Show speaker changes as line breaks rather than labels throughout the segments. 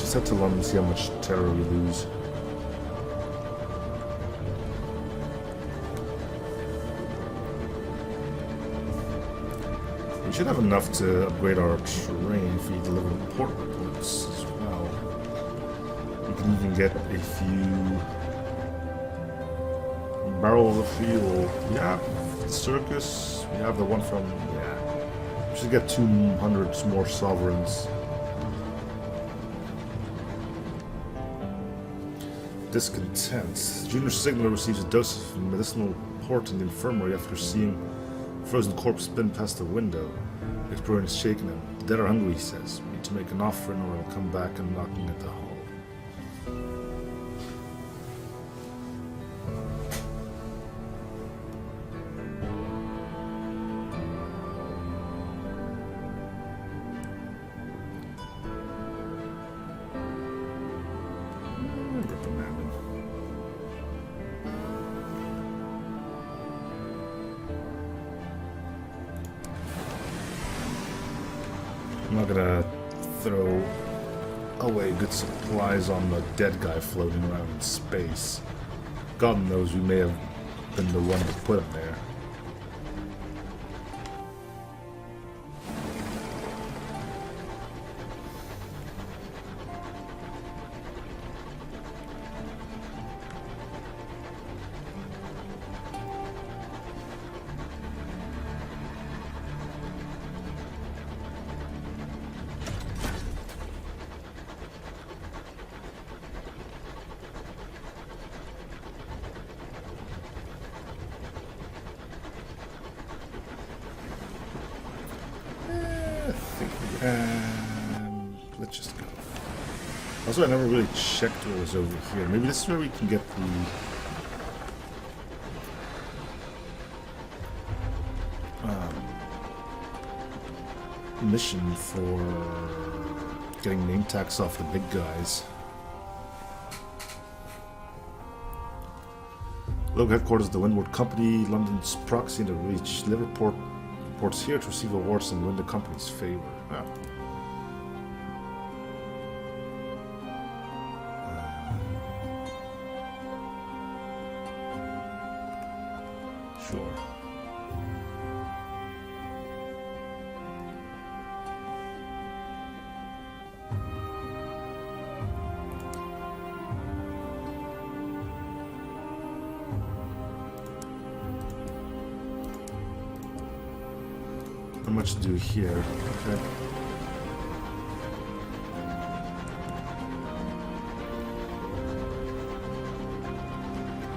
Just head to London and see how much terror we lose. We should have enough to upgrade our terrain if we deliver port reports as well. We can even get a few barrels of fuel. We have the circus. We have the one from, yeah. We should get 200 more sovereigns. Discontent. Junior Signaler receives a dose of medicinal port in the infirmary after seeing a frozen corpse spin past the window. The explorer is shaking him. The dead are hungry, he says. We need to make an offering or he'll come back and knocking at the hull. I'm not gonna throw away good supplies on the dead guy floating around in space. God knows we may have been the one to put him there. Let's just go. Also, I never really checked what was over here. Maybe this is where we can get the mission for getting name tags off the big guys. Local headquarters of the Windward Company, London's proxy in the Reach. Liverpool ports here to receive awards and win the company's favor. Ah. Sure. Not much to do here. Okay.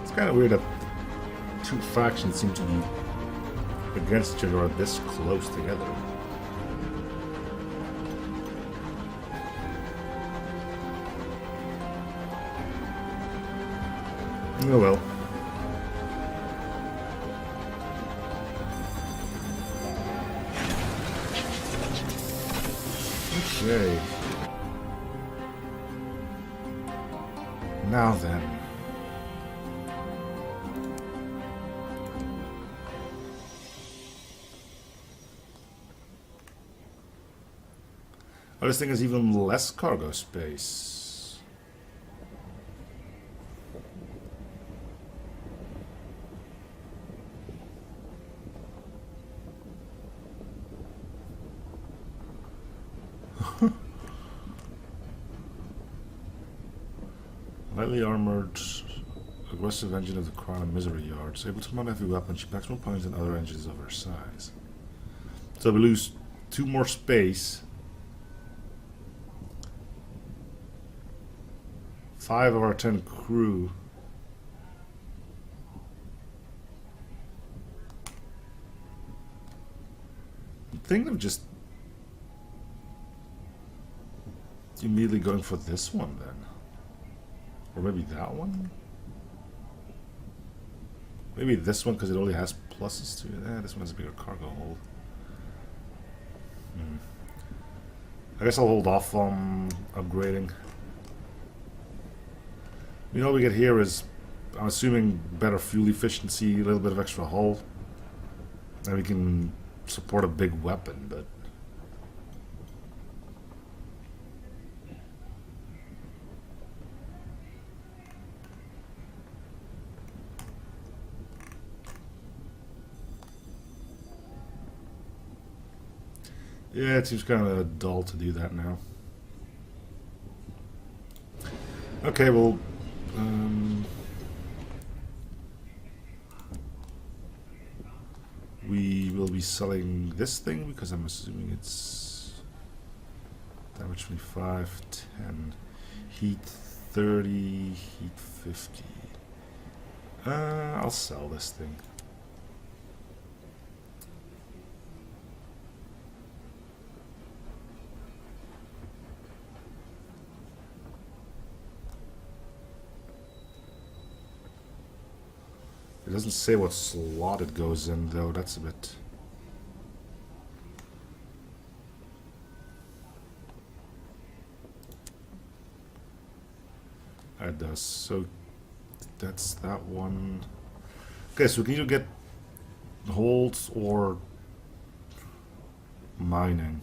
It's kind of weird that two factions seem to be against each other or this close together. Oh well. Okay. Now then. Oh, this thing has even less cargo space. Lightly armored, aggressive engine of the Crown and Misery Yards, able to mount heavy weapons, she packs more points than other engines of her size. So we lose 2 more space. 5 of our 10 crew. I'm thinking of just immediately going for this one then. Or maybe that one? Maybe this one because it only has pluses to it. This one has a bigger cargo hold. I guess I'll hold off on upgrading. You know what we get here is, I'm assuming, better fuel efficiency, a little bit of extra hull. And we can support a big weapon, but... Yeah, it seems kind of dull to do that now. Okay, well, we will be selling this thing because I'm assuming it's damage 25, 10, heat 30, heat 50. I'll sell this thing. It doesn't say what slot it goes in, though. That's a bit... It does. So that's that one. Okay, so we can either get holds or mining.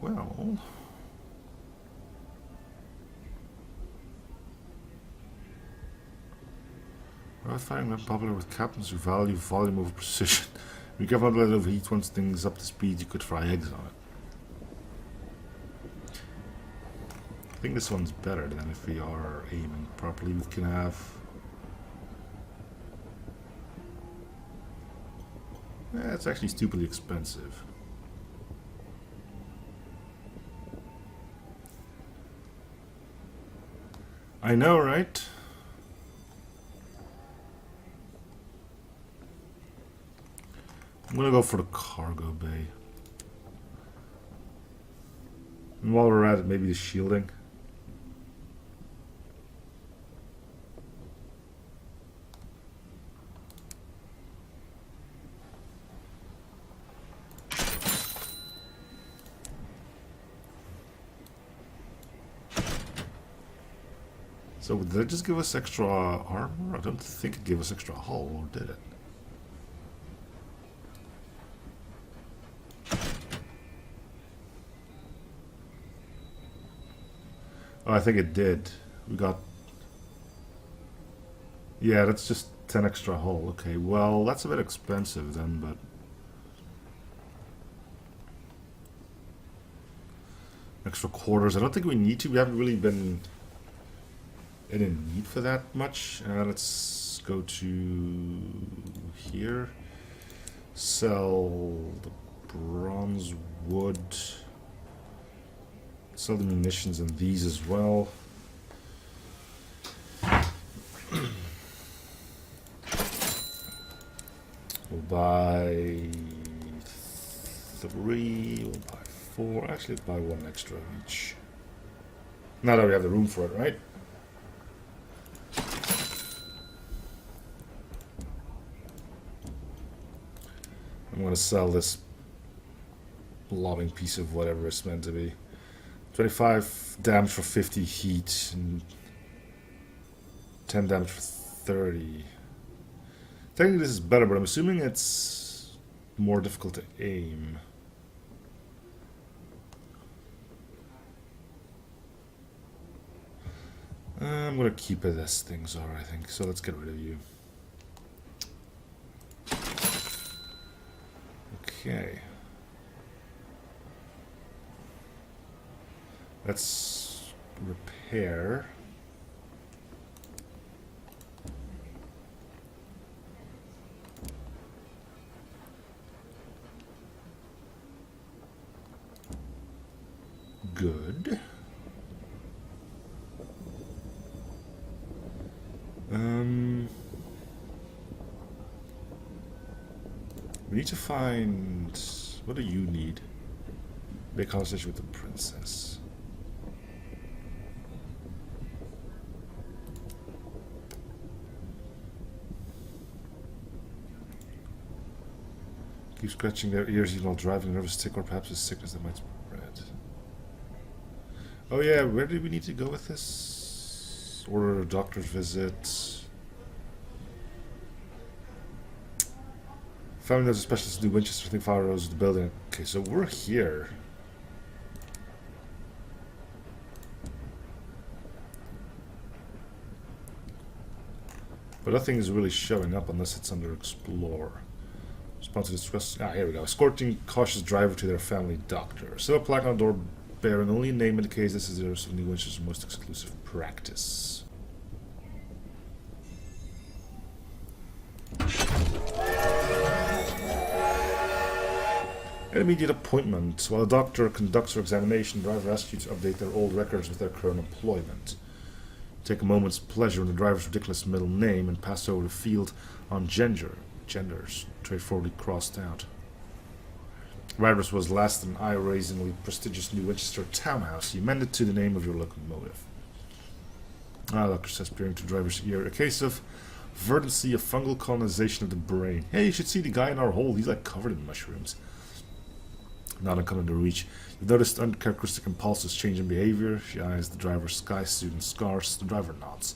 Well... I find them popular with captains who value volume over precision. If you cannot let it overheat once things up to speed, you could fry eggs on it. I think this one's better than if we are aiming properly. We can have... it's actually stupidly expensive. I know, right? I'm gonna go for the cargo bay. And while we're at it, maybe the shielding. So did it just give us extra armor? I don't think it gave us extra hull, or did it? Oh, I think it did. We got... Yeah, that's just 10 extra hull. Okay, well, that's a bit expensive then, but... Extra quarters. I don't think we need to. We haven't really been in a need for that much. Let's go to here. Sell the bronze wood. Sell the munitions and these as well. We'll buy 3, we'll buy 4. Actually, let's buy 1 extra of each. Now that we have the room for it, right? I'm going to sell this lobbing piece of whatever it's meant to be. 25 damage for 50 heat and 10 damage for 30. Technically this is better, but I'm assuming it's more difficult to aim. I'm gonna keep it as things are, I think. So let's get rid of you. Okay. Let's repair. Good. We need to find... What do you need? Make conversation with the princess. Keep scratching their ears even while driving, nervous tick, or perhaps a sickness that might spread. Oh yeah, where do we need to go with this? Order a doctor's visit. Family knows a specialist to do Winchester, think fire rose the building. Okay, so we're here. But nothing is really showing up unless it's under explore. Response to distress. Here we go. Escorting cautious driver to their family doctor. Still a plaque on the door bearing only a name indicates this is the of New Winchester's most exclusive practice. An immediate appointment. While the doctor conducts her examination, the driver asks you to update their old records with their current employment. Take a moment's pleasure in the driver's ridiculous middle name and pass over the field on genders, straightforwardly crossed out. Riders was last an eye-raisingly prestigious New Winchester townhouse. You amended to the name of your locomotive. Doctor says, peering to driver's ear, a case of verdancy of fungal colonization of the brain. Hey, you should see the guy in our hole. He's like covered in mushrooms. Not uncommon to reach. You've noticed uncharacteristic impulses change in behavior. She eyes the driver's sky suit and scars. The driver nods.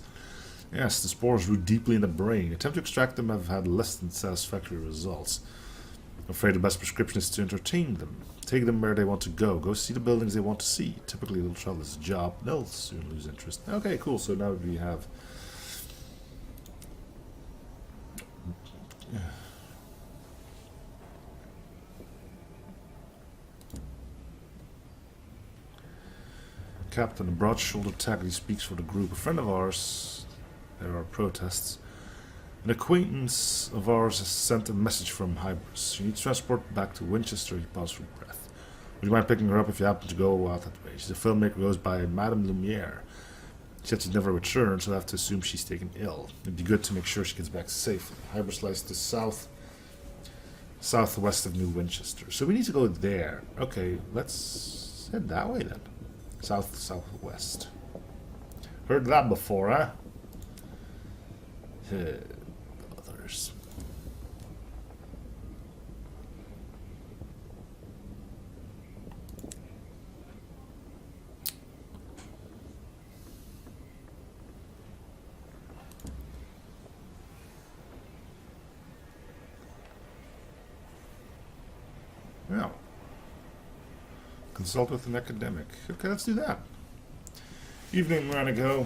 Yes, the spores root deeply in the brain. Attempt to extract them have had less than satisfactory results. I'm afraid the best prescription is to entertain them. Take them where they want to go. Go see the buildings they want to see. Typically, they'll trouble this job. They'll soon lose interest. Okay, cool. So now we have... Captain, a broad-shouldered tackle, speaks for the group. A friend of ours, there are protests. An acquaintance of ours has sent a message from Hybris. She needs transport back to Winchester. He paused for breath. Would you mind picking her up if you happen to go out that way? She's a filmmaker, goes by Madame Lumiere. She said she'd never return, so I have to assume she's taken ill. It'd be good to make sure she gets back safely. Hybris lies to southwest of New Winchester. So we need to go there. Okay, let's head that way then. Southwest. Heard that before, huh? Others. Well. Consult with an academic. Okay, let's do that. Evening, Ranigo.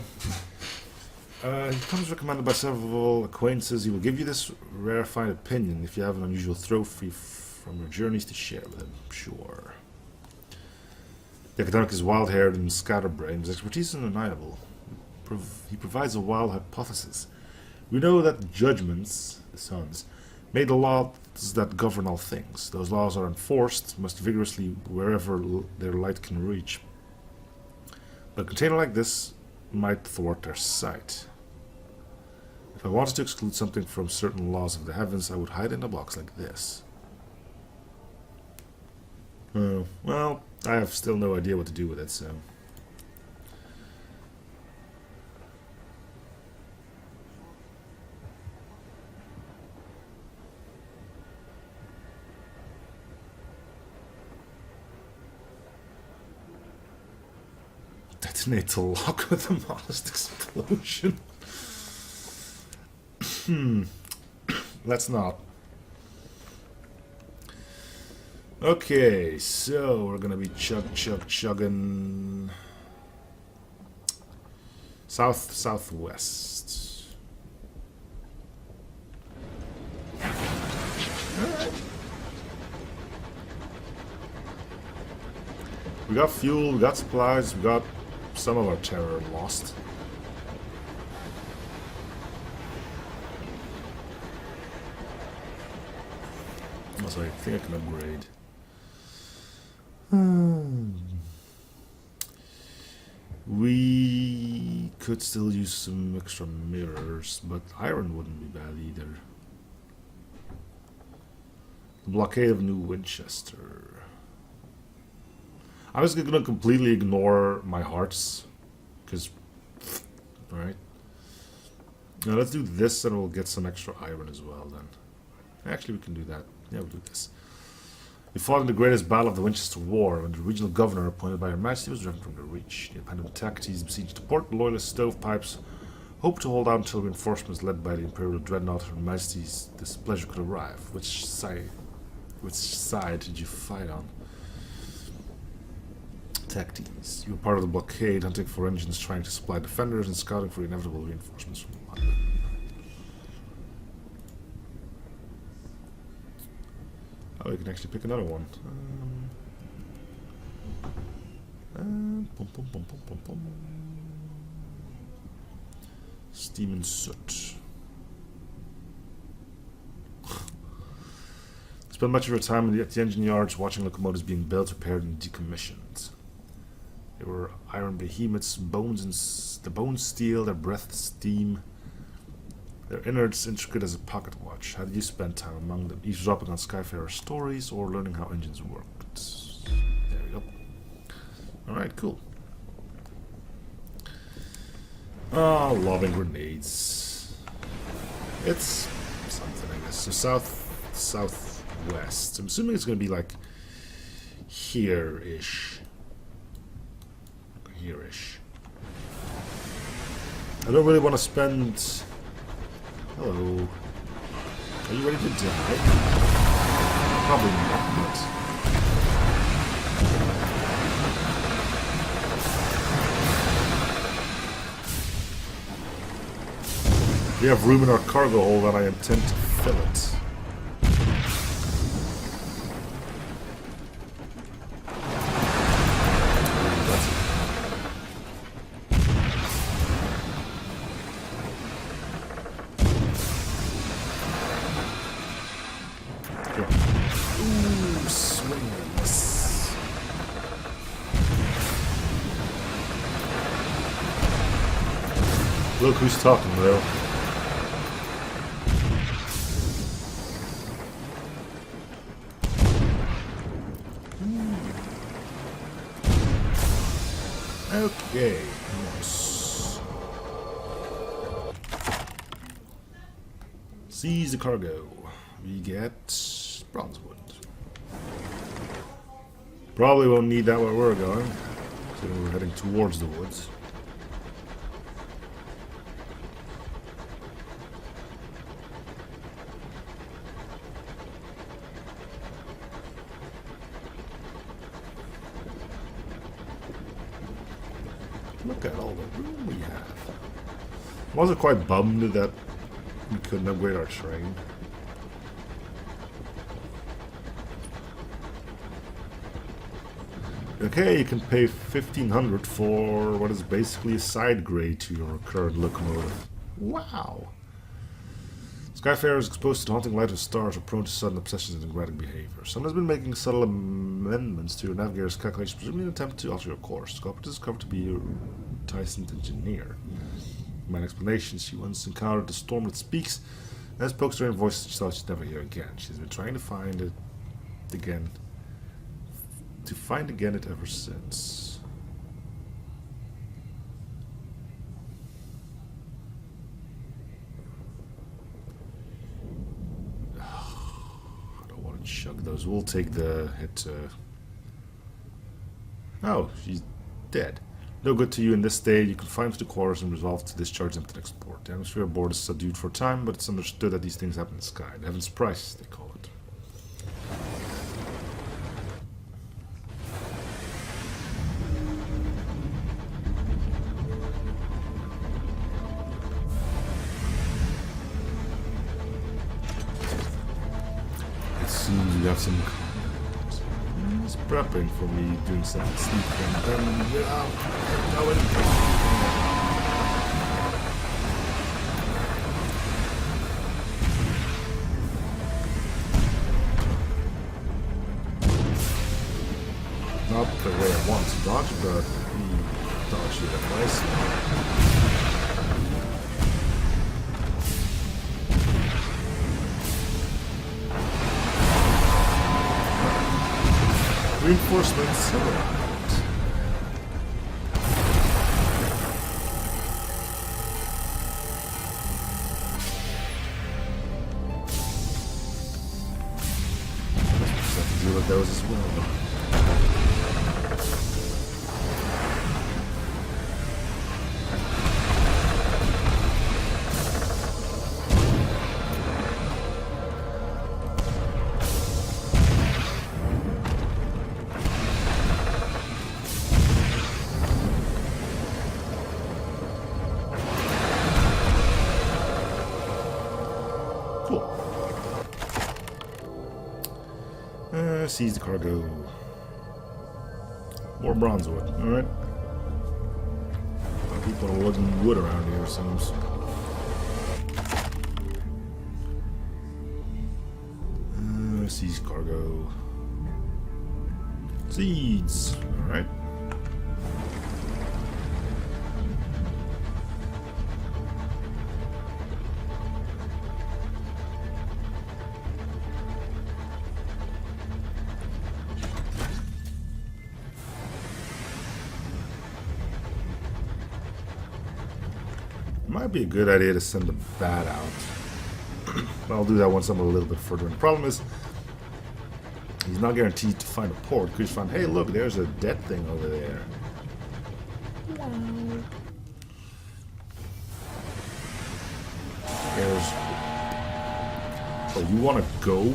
He comes recommended by several acquaintances. He will give you this rarefied opinion if you have an unusual trophy from your journeys to share with him. Sure. The academic is wild-haired and scatterbrained. His expertise is undeniable. He provides a wild hypothesis. We know that judgments, the sons, made the laws that govern all things. Those laws are enforced, must vigorously wherever their light can reach. But a container like this might thwart their sight. If I wanted to exclude something from certain laws of the heavens, I would hide in a box like this. Oh, well, I have still no idea what to do with it, so... Detonate the lock with a modest explosion. Let's not. Okay, so we're gonna be chugging southwest. Alright. We got fuel, we got supplies, we got some of our terror lost. Also, I think I can upgrade. We could still use some extra mirrors, but iron wouldn't be bad either. The blockade of New Winchester. I'm just gonna completely ignore my hearts, because, alright. Now let's do this and we'll get some extra iron as well then. Actually, we can do that. Yeah, we'll do this. We fought in the greatest battle of the Winchester War when the regional governor appointed by Her Majesty was driven from the Reach. The independent tactics besieged the port, the loyalist stovepipes hoped to hold out until reinforcements led by the Imperial Dreadnought Her Majesty's displeasure could arrive. Which side did you fight on? Tactics. You were part of the blockade, hunting for engines, trying to supply defenders, and scouting for inevitable reinforcements from London. Oh, we can actually pick another one. Steam and soot. Spent much of your time at the engine yards watching locomotives being built, repaired, and decommissioned. They were iron behemoths, the bones steel, their breath steam, their innards intricate as a pocket watch. How did you spend time among them, eavesdropping on Skyfarer stories or learning how engines worked? There we go. Alright, cool. Oh, lobbing grenades. It's something, I guess. So southwest. I'm assuming it's going to be like here-ish. Here-ish. I don't really want to spend... Hello. Are you ready to die? Probably not, but... We have room in our cargo hold and I intend to fill it. Ooh, swing and miss. Look who's talking, bro. Okay, nice. Seize the cargo. We get bronzewood. Probably won't need that where we're going. So we're heading towards the woods. Look at all the room we have. I wasn't quite bummed that we couldn't upgrade our train. Okay, you can pay 1,500 for what is basically a side grade to your current locomotive. Wow! Skyfarers exposed to the haunting light of stars are prone to sudden obsessions and erratic behavior. Someone has been making subtle amendments to your navigator's calculations, presumably in an attempt to alter your course. Sculptor is discovered to be a Tyson engineer. In my explanation, she once encountered the storm that speaks, and spoke to her in voices she thought she'd never hear again. She's been trying to find it again. To find again it ever since. I don't want to chug those. We'll take the hit. Oh, she's dead. No good to you in this state. You can find the quarters and resolve to discharge them to the next port. The atmosphere aboard is subdued for a time, but it's understood that these things happen in the sky. The heaven's price, they call it. You have some comments. He's prepping for me doing some sleep and then without knowing. Not the way I want to dodge, but he dodged it twice. Reinforcements arrived. Just have to deal with those as well. Seize the cargo. More bronze wood, alright. People are lugging wood around here, it seems. Seize cargo. Seeds, alright. Might be a good idea to send the bat out. I'll do that once I'm a little bit further. And the problem is, he's not guaranteed to find a port. Could just find, hey, look, there's a dead thing over there. There's. Oh, you want to go?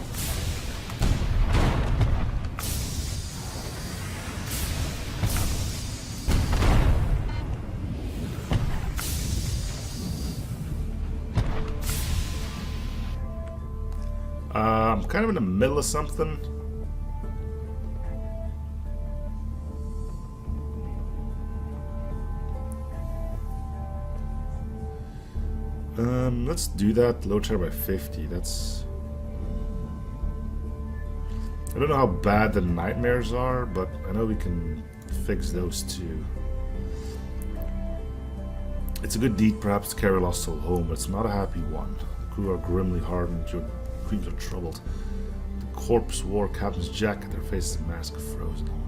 I'm kind of in the middle of something. Let's do that. Low chair by 50. That's. I don't know how bad the nightmares are, but I know we can fix those too. It's a good deed, perhaps, to carry a lost soul home, but it's not a happy one. The crew are grimly hardened. Your crews are troubled. The corpse wore captain's jacket. Their faces a mask of frozen horror.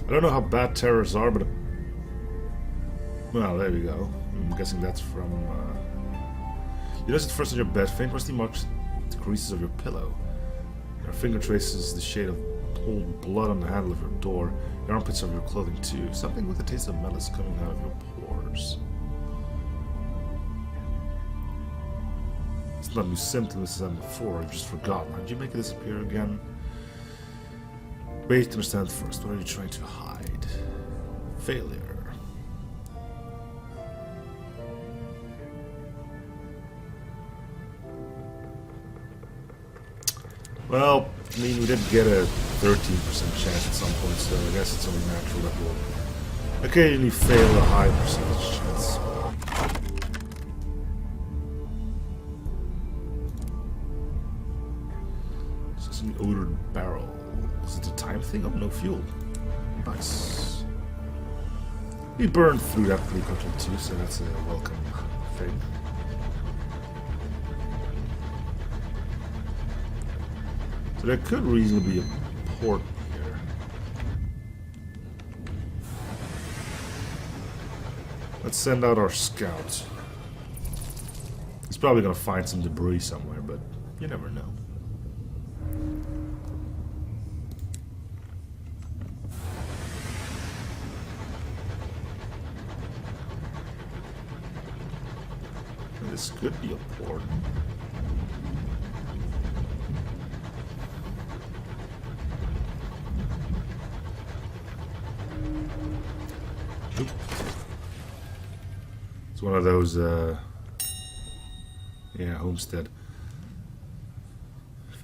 I don't know how bad terrors are, but... Well, there we go. I'm guessing that's from... You notice it first on your bed. Faint rusty marks the creases of your pillow. Your finger traces the shade of old blood on the handle of your door. Your armpits of your clothing too. Something with a taste of metal is coming out of your pores. It's not a new symptom this is done before. You've just forgotten. How did you make it disappear again? Wait to understand first. What are you trying to hide? Failure. Well, I mean, we did get a 13% chance at some point, so I guess it's only natural that we'll occasionally fail a high percentage chance. This is an odored barrel. Is it a time thing? Oh, no fuel. Nice. We burned through that pretty quickly too, so that's a welcome thing. So there could reasonably be a port here. Let's send out our scout. He's probably going to find some debris somewhere, but you never know. This could be a port. Oop. It's one of those, yeah, homestead.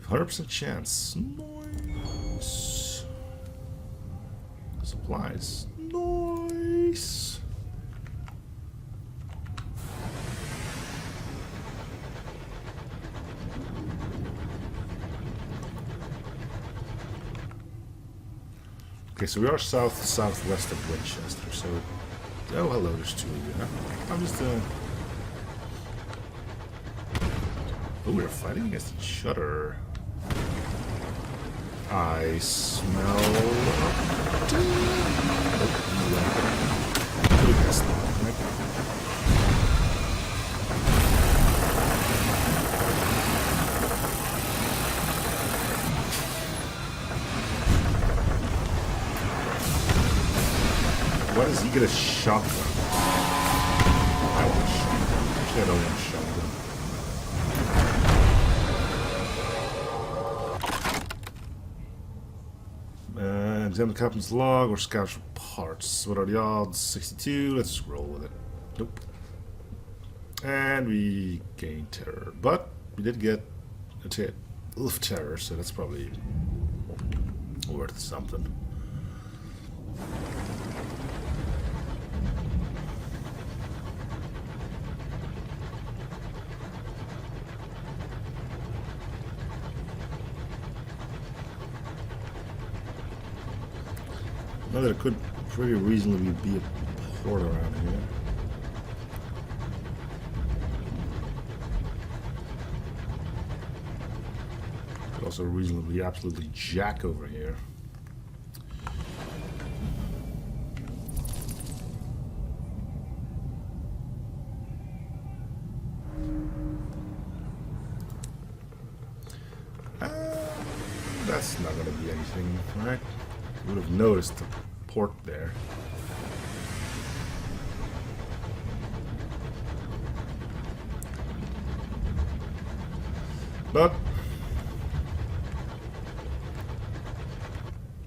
100% chance. Nice. Supplies. Nice. Okay, so we are southwest of Winchester, so... Oh, hello, there's two of you, huh? I'm just, Oh, we're fighting against each other. I smell... Why does he get a shotgun? I want a shotgun. Actually, I don't want a shotgun. Examine the captain's log or scout for parts. What are the odds? 62. Let's just roll with it. Nope. And we gained terror. But we did get a tip of terror, so that's probably worth something. Now there could pretty reasonably be a port around here. Could also reasonably absolutely jack over here. That's not going to be anything, right? You would have noticed the port there. But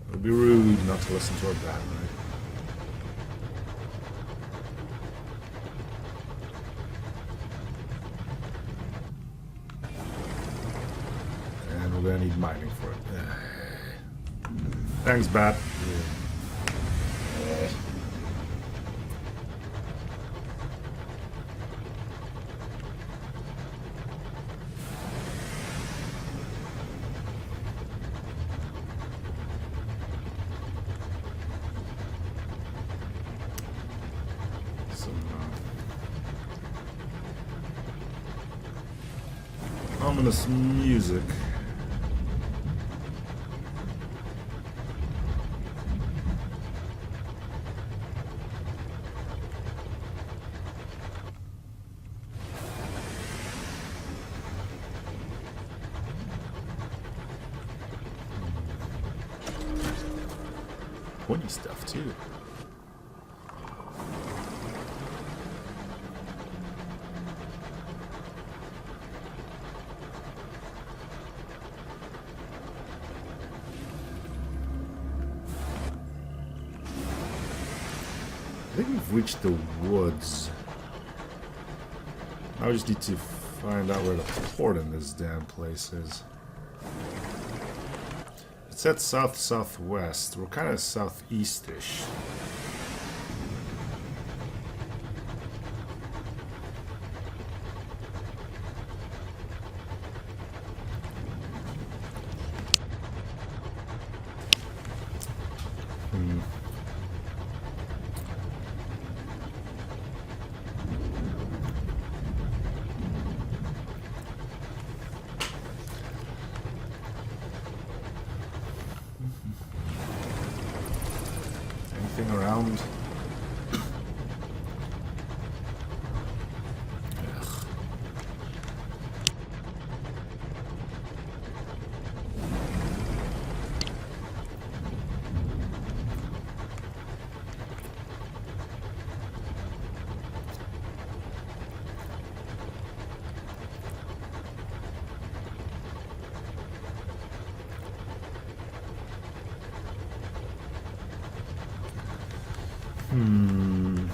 it would be rude not to listen to our band, right? And we're gonna need mining for it. Thanks, Bat. Some ominous music. Pointy stuff too. I think we've reached the woods. Now we just need to find out where the port in this damn place is. It said south-southwest. We're kind of southeast-ish. Anything around? Ugh.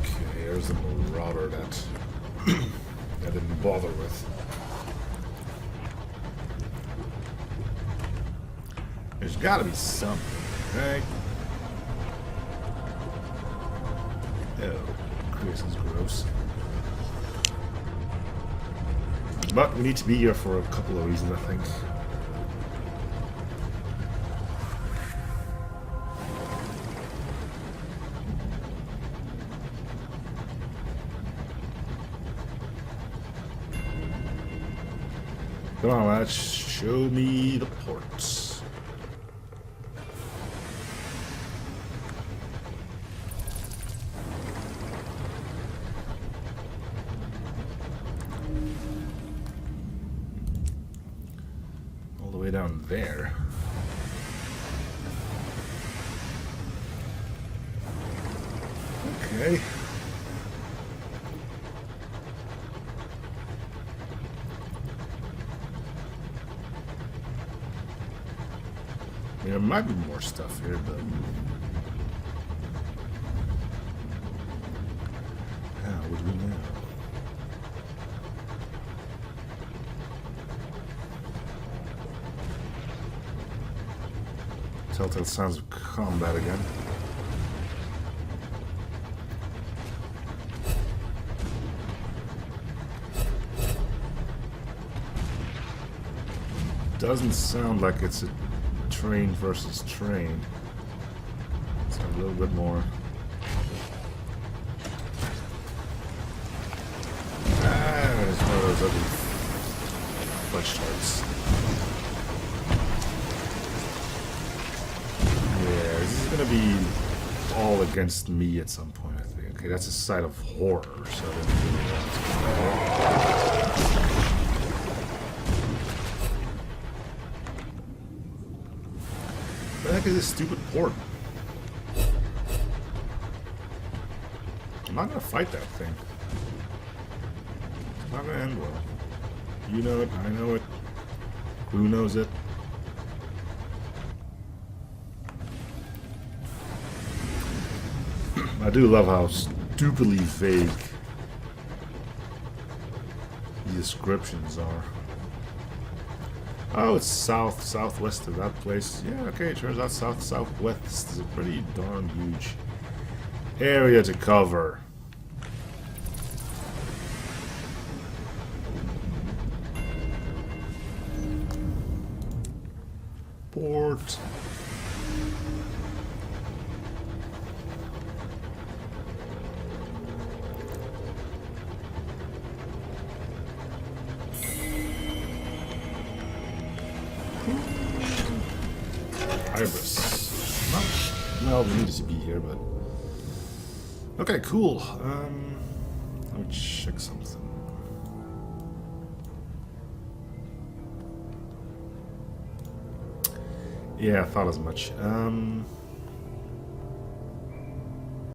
Okay, here's the marauder that I didn't bother with. There's gotta be something, right? Oh, Chris is gross. But we need to be here for a couple of reasons, I think. Come on, lads, show me the ports. All the way down there. Okay. There might be more stuff here, but Telltale sounds of combat again. Doesn't sound like it's a train versus train. Sounds a little bit more. It's one of those ugly flesh charts. Yeah, this is gonna be all against me at some point, I think. Okay, that's a site of horror, so I don't really want to. What the heck is this stupid port? I'm not gonna fight that thing. It's not gonna end well. You know it, I know it. Who knows it? I do love how stupidly vague the descriptions are. Oh, it's southwest of that place. Yeah, okay, it turns out southwest is a pretty darn huge area to cover. Port. Ibis. Well, we needed to be here, but okay, cool. Let me check something. Yeah, I thought as much.